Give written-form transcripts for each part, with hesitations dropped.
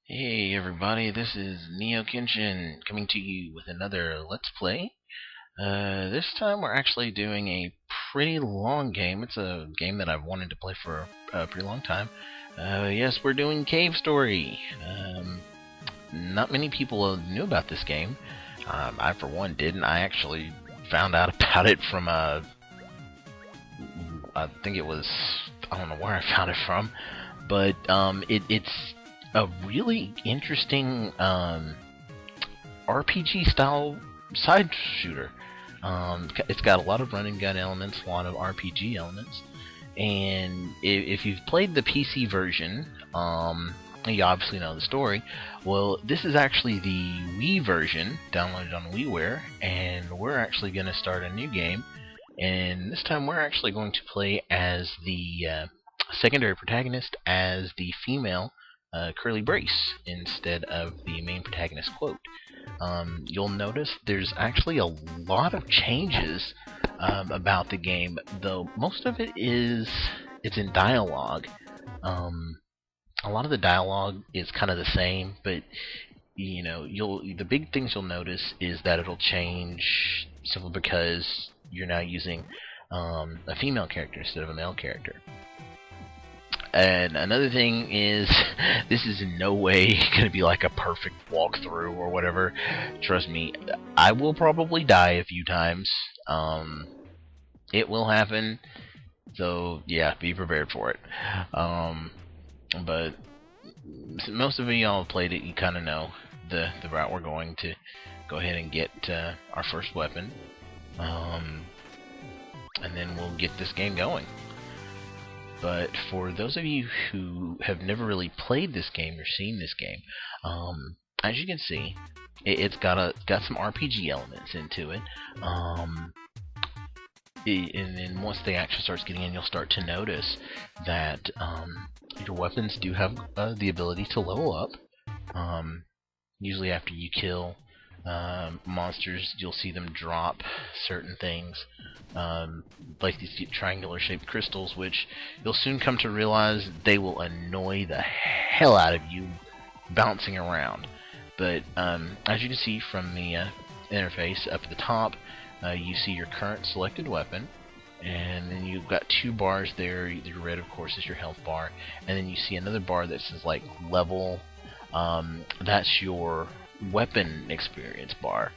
Hey everybody, this is Neo Kenshin coming to you with another Let's Play. This time we're actually doing a pretty long game. It's a game that I've wanted to play for a pretty long time. Yes, we're doing Cave Story. Not many people knew about this game. I, for one, didn't. I actually found out about it from I think it was, I don't know where I found it from, but it's a really interesting RPG style side shooter. It's got a lot of run and gun elements, a lot of RPG elements, and if you've played the PC version, you obviously know the story. Well, this is actually the Wii version, downloaded on WiiWare, and we're actually going to start a new game. And this time we're actually going to play as the secondary protagonist, as the female Curly Brace, instead of the main protagonist Quote. You'll notice there's actually a lot of changes about the game, though most of it's in dialogue. A lot of the dialogue is kind of the same, but the big things you'll notice is that it'll change simply because you're now using a female character instead of a male character. And another thing is, this is in no way going to be like a perfect walkthrough or whatever. Trust me, I will probably die a few times. It will happen, so yeah, be prepared for it. But most of y'all have played it, you kind of know the route we're going to go ahead and get our first weapon. And then we'll get this game going. But for those of you who have never really played this game or seen this game, as you can see, it's got some RPG elements into it. And then once the action starts getting in, you'll start to notice that your weapons do have the ability to level up. Usually after you kill monsters, you'll see them drop certain things, like these triangular shaped crystals, which you'll soon come to realize they will annoy the hell out of you bouncing around. But as you can see from the interface up at the top, you see your current selected weapon, and then you've got two bars there. The red, of course, is your health bar, and then you see another bar that says like level. That's your weapon experience bar.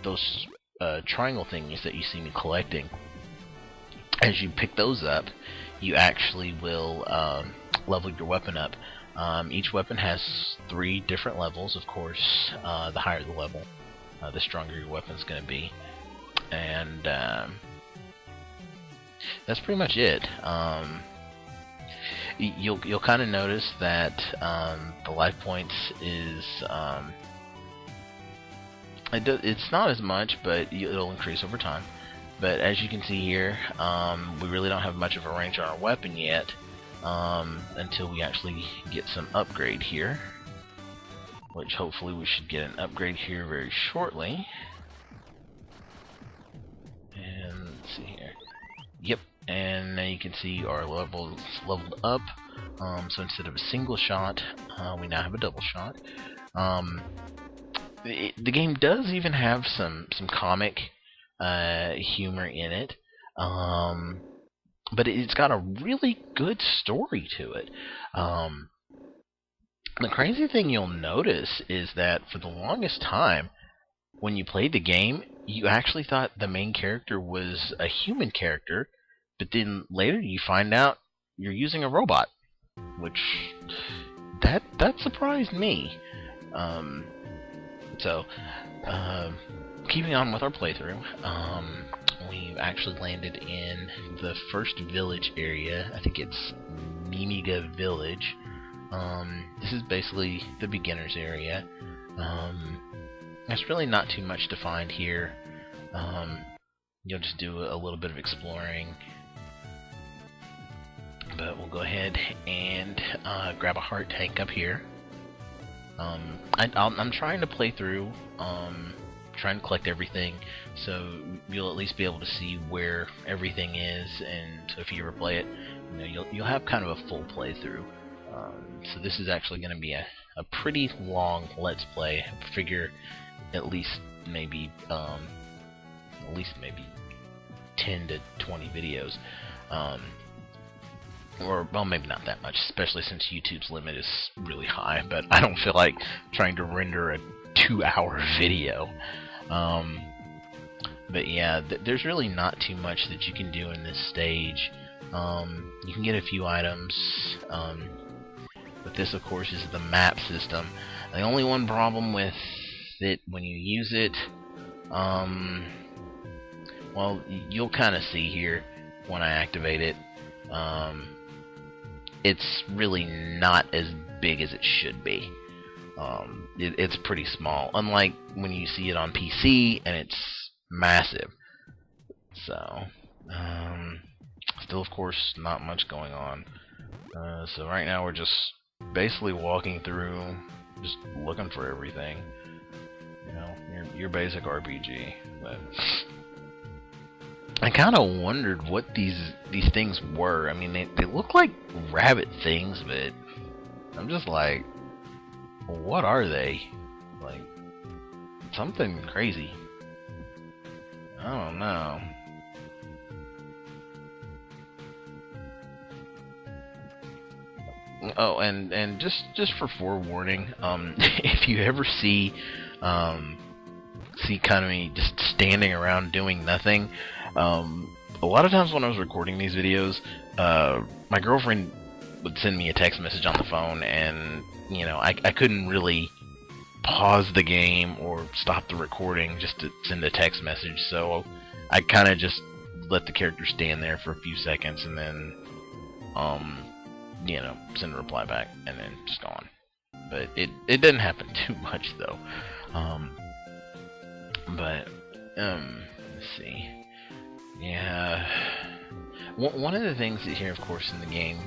Those triangle things that you see me collecting, as you pick those up, you actually will level your weapon up. Each weapon has 3 different levels, of course. The higher the level, the stronger your weapon's going to be. And that's pretty much it. You'll kind of notice that the life points is it's not as much, but it'll increase over time. But as you can see here, we really don't have much of a range on our weapon yet, until we actually get some upgrade here, which hopefully we should get an upgrade here very shortly. And let's see here. Yep, and now you can see our levels leveled up. So instead of a single shot, we now have a double shot. The game does even have some comic humor in it, but it's got a really good story to it. The crazy thing you'll notice is that for the longest time, when you played the game, you actually thought the main character was a human character, but then later you find out you're using a robot, which that surprised me. So, keeping on with our playthrough, we've actually landed in the first village area. I think it's Mimiga Village. This is basically the beginner's area. There's really not too much to find here. You'll just do a little bit of exploring. But we'll go ahead and grab a heart tank up here. I'm trying to play through, trying to collect everything, so you'll at least be able to see where everything is, and so if you ever play it, you'll have kind of a full playthrough. So this is actually going to be a a pretty long Let's Play. I figure at least maybe 10 to 20 videos. Or, well, maybe not that much, especially since YouTube's limit is really high, but I don't feel like trying to render a 2-hour video. But yeah, there's really not too much that you can do in this stage. You can get a few items, but this, of course, is the map system. The only one problem with it when you use it, well, you'll kind of see here when I activate it. It's really not as big as it should be. It's pretty small, unlike when you see it on PC and it's massive. So, still, of course, not much going on. So right now we're just basically walking through, just looking for everything. You know, your basic RPG. But I kind of wondered what these things were. I mean, they look like rabbit things, but I'm just like, what are they? Like, something crazy. I don't know. Oh, and just for forewarning, if you ever see kind of me just standing around doing nothing, a lot of times when I was recording these videos, my girlfriend would send me a text message on the phone, and you know, I couldn't really pause the game or stop the recording just to send a text message, so I kind of just let the character stand there for a few seconds and then you know, send a reply back and then just go on. But it didn't happen too much though. But let's see. Yeah, one of the things that here, of course, in the game,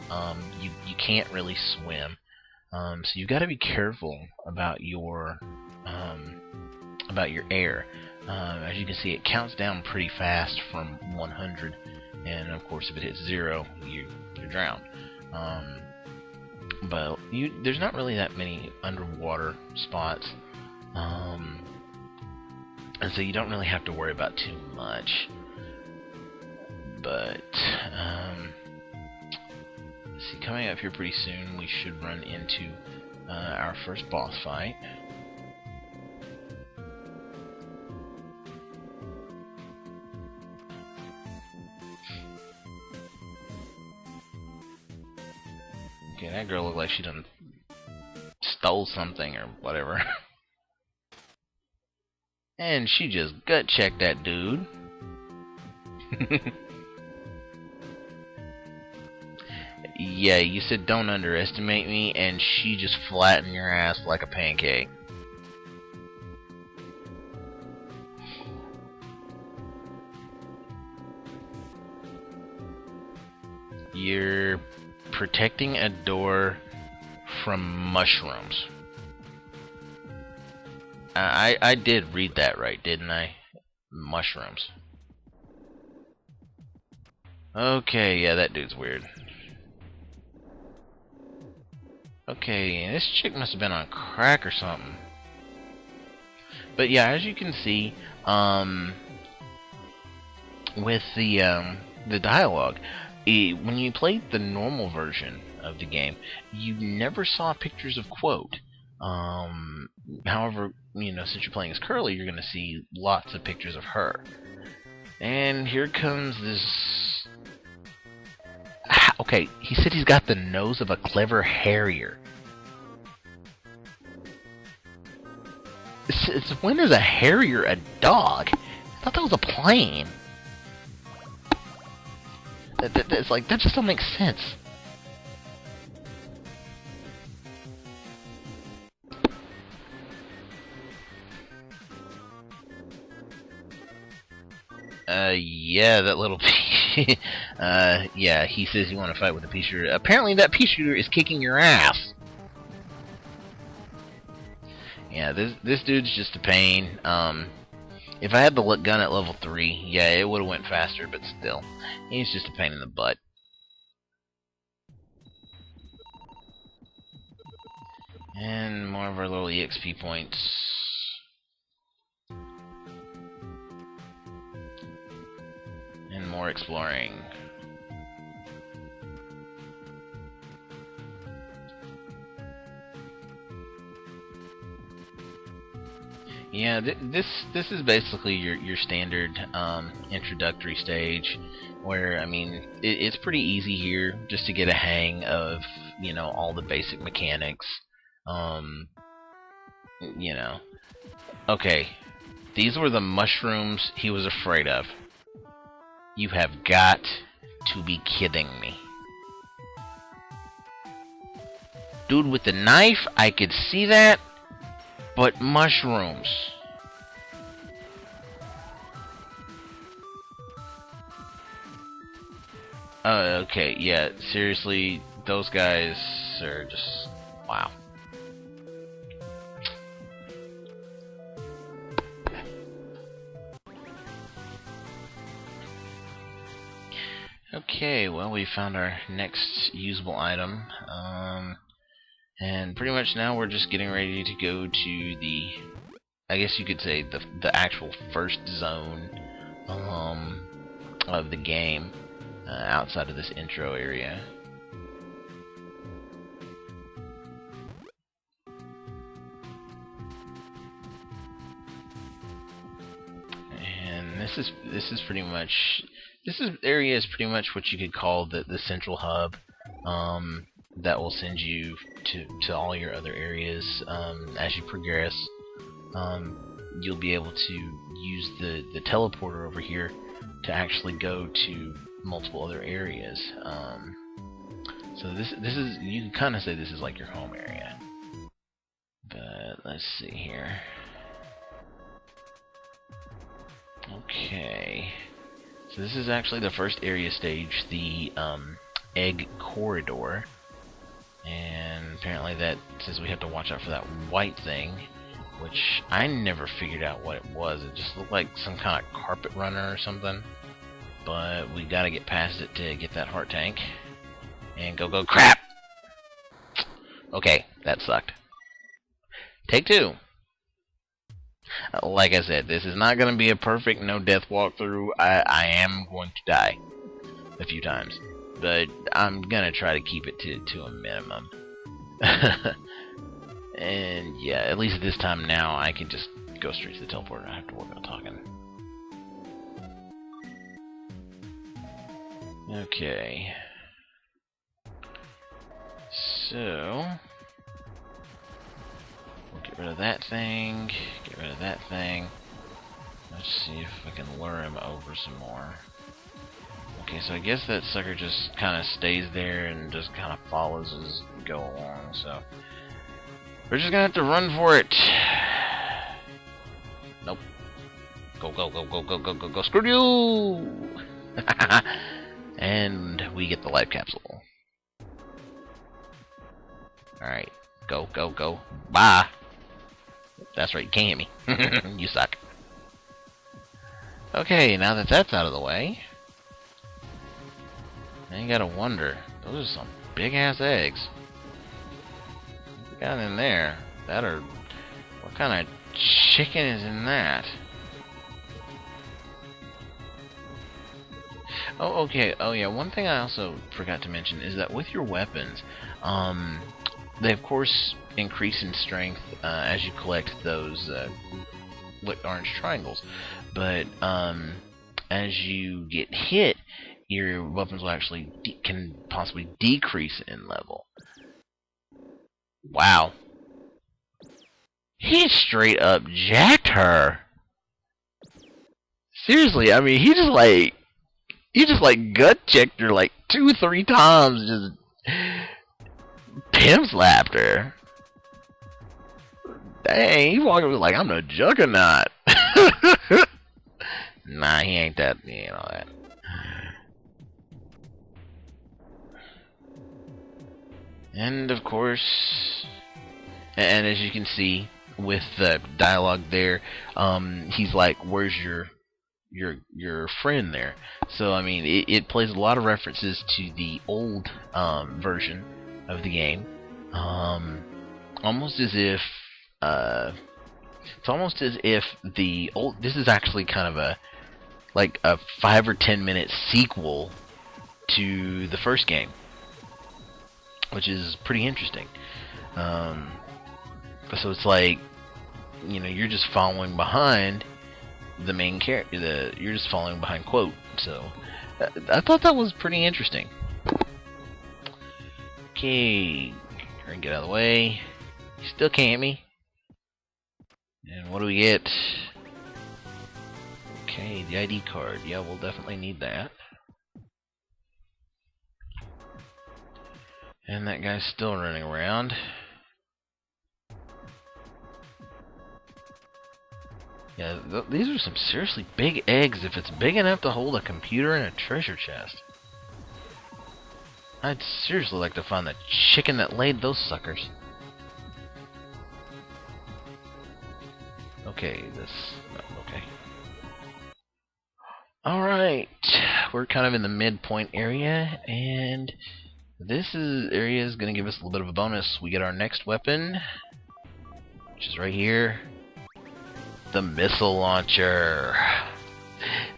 you can't really swim. So you've got to be careful about your air. As you can see, it counts down pretty fast from 100, and of course, if it hits 0, you're drowned. But there's not really that many underwater spots, and so you don't really have to worry about too much. But let's see, coming up here pretty soon, we should run into our first boss fight. Okay, that girl looked like she done stole something or whatever. And she just gut checked that dude. Yeah, you said don't underestimate me, and she just flattened your ass like a pancake. You're protecting a door from mushrooms. I did read that right, didn't I? Mushrooms. Okay, yeah, that dude's weird. Okay, this chick must have been on crack or something. But yeah, as you can see, with the dialogue, when you played the normal version of the game, you never saw pictures of Quote. However, you know, since you're playing as Curly, you're gonna see lots of pictures of her. And here comes this. Okay, he said he's got the nose of a clever harrier. When is a harrier a dog? I thought that was a plane. It's like, that just don't make sense. Yeah, that little yeah, he says you want to fight with a pea shooter. Apparently that pea shooter is kicking your ass. Yeah, this dude's just a pain. If I had the gun at level 3, yeah, it would have went faster, but still, he's just a pain in the butt. And more of our little EXP points. And more exploring. Yeah, this is basically your standard introductory stage, where I mean it's pretty easy here just to get a hang of all the basic mechanics. You know, okay, these were the mushrooms he was afraid of. You have got to be kidding me. Dude with the knife, I could see that, but mushrooms. Okay, yeah, seriously, those guys are just... wow. Okay, well, we found our next usable item. And pretty much now we're just getting ready to go to the, I guess you could say, the actual first zone of the game, outside of this intro area. And this is pretty much, area is pretty much what you could call the central hub. That will send you to all your other areas. As you progress, you'll be able to use the teleporter over here to actually go to multiple other areas. So this is, you can kind of say this is like your home area. But let's see here. Okay, so this is actually the first area stage, the egg corridor. And apparently that says we have to watch out for that white thing, which I never figured out what it was. It just looked like some kind of carpet runner or something. But we gotta get past it to get that heart tank. And go crap! Okay, that sucked. Take two. Like I said, this is not gonna be a perfect no-death walkthrough. I am going to die a few times, but I'm gonna try to keep it to a minimum. And yeah, at least this time now I can just go straight to the teleporter. I don't have to worry about talking. Okay. So we'll get rid of that thing, get rid of that thing. Let's see if I can lure him over some more. Okay, so I guess that sucker just kind of stays there and just kind of follows as we go along, so we're just gonna have to run for it. Nope. Go, screw you! And we get the life capsule. Alright, go. Bye! That's right, you can't hit me. You suck. Okay, now that that's out of the way, now you gotta wonder, those are some big-ass eggs. What we got in there? What kind of chicken is in that? Oh, okay. Oh, yeah. One thing I also forgot to mention is that with your weapons, they of course increase in strength as you collect those lit orange triangles. But as you get hit, your weapons will actually can possibly decrease in level. Wow. He straight up jacked her. Seriously, I mean, he just like gut checked her like 2-3 times, just pimp slapped her. Dang, he walking with like I'm the juggernaut. Nah, he ain't that. He ain't all that. And of course, and as you can see with the dialogue there, he's like, "Where's your friend there?" So I mean, it plays a lot of references to the old version of the game, almost as if it's almost as if the old. This is actually kind of a like a 5 or 10 minute sequel to the first game, which is pretty interesting. So it's like, you know, you're just following behind the main character. You're just following behind Quote. So I thought that was pretty interesting. Okay, get out of the way. You still can't hit me. And what do we get? Okay, the ID card. Yeah, we'll definitely need that. And that guy's still running around. Yeah, these are some seriously big eggs if it's big enough to hold a computer and a treasure chest. I'd seriously like to find the chicken that laid those suckers. Okay, okay. Alright, we're kind of in the midpoint area, and this area is going to give us a little bit of a bonus. We get our next weapon, which is right here. The missile launcher.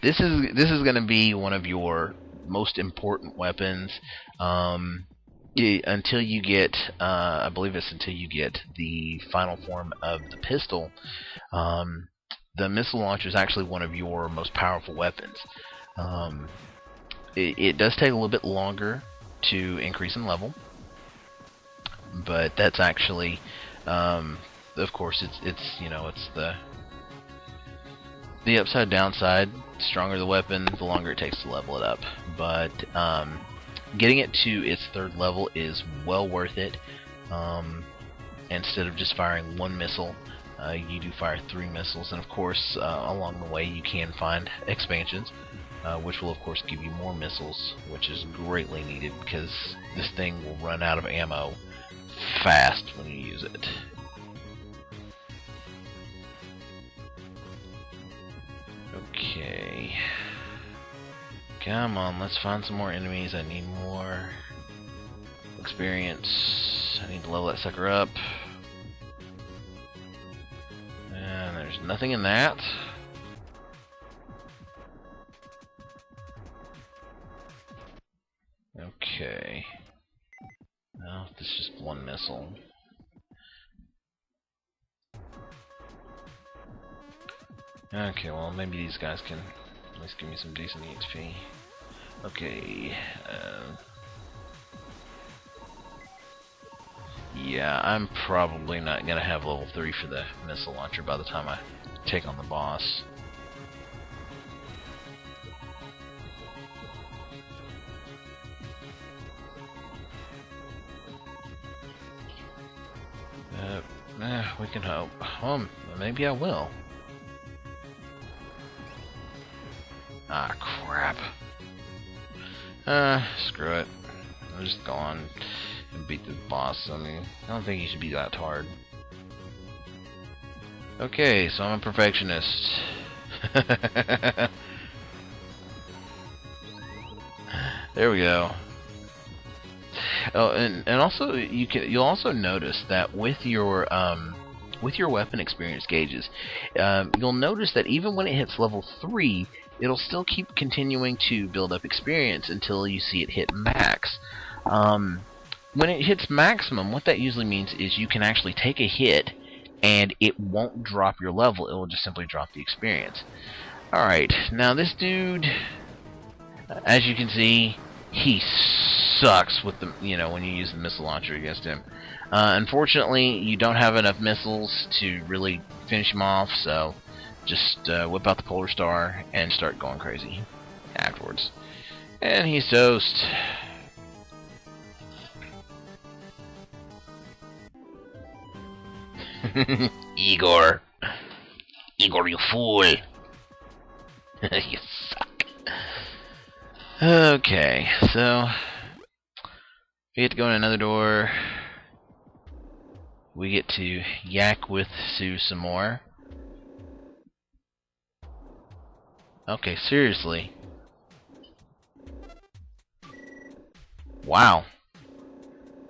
This is going to be one of your most important weapons until you get, I believe it's until you get the final form of the pistol. The missile launcher is actually one of your most powerful weapons. It does take a little bit longer to increase in level, but that's actually, of course, it's you know, it's the upside downside. The stronger the weapon, the longer it takes to level it up. But getting it to its 3rd level is well worth it. Instead of just firing 1 missile, you do fire 3 missiles, and of course, along the way you can find expansions, which will of course give you more missiles, which is greatly needed because this thing will run out of ammo fast when you use it. Okay. Come on, let's find some more enemies. I need more experience. I need to level that sucker up. And there's nothing in that. Okay. Well, this is just 1 missile. Okay, well, maybe these guys can at least give me some decent HP. Okay, yeah, I'm probably not gonna have level 3 for the missile launcher by the time I take on the boss. We can hope. Maybe I will. Ah, crap. Screw it. I'll just go on and beat the boss. I mean, I don't think he should be that hard. Okay, so I'm a perfectionist. There we go. Oh, and also you'll also notice that with your weapon experience gauges, you'll notice that even when it hits level 3, it'll still keep continuing to build up experience until you see it hit max. When it hits maximum, what that usually means is you can actually take a hit and it won't drop your level, it will just simply drop the experience. Alright, now this dude, as you can see, he sucks with the, you know, when you use the missile launcher against him. Unfortunately, you don't have enough missiles to really finish him off, so just whip out the Polar Star and start going crazy afterwards. And he's toast. Igor, you fool! You suck. Okay, so we get to go in another door. We get to yak with Sue some more. Okay, seriously. Wow.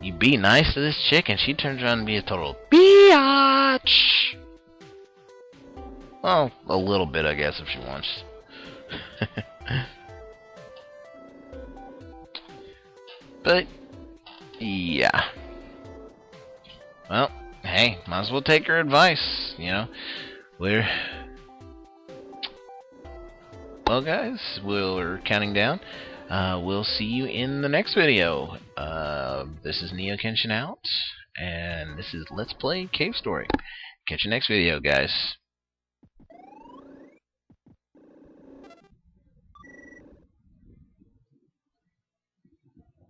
You be nice to this chick and she turns around and be a total biatch. Well, a little bit, I guess, if she wants. But, yeah. Well, hey, might as well take her advice, you know. Well, guys, we're counting down. We'll see you in the next video. This is Neo Kenshin out, and this is Let's Play Cave Story. Catch you next video, guys.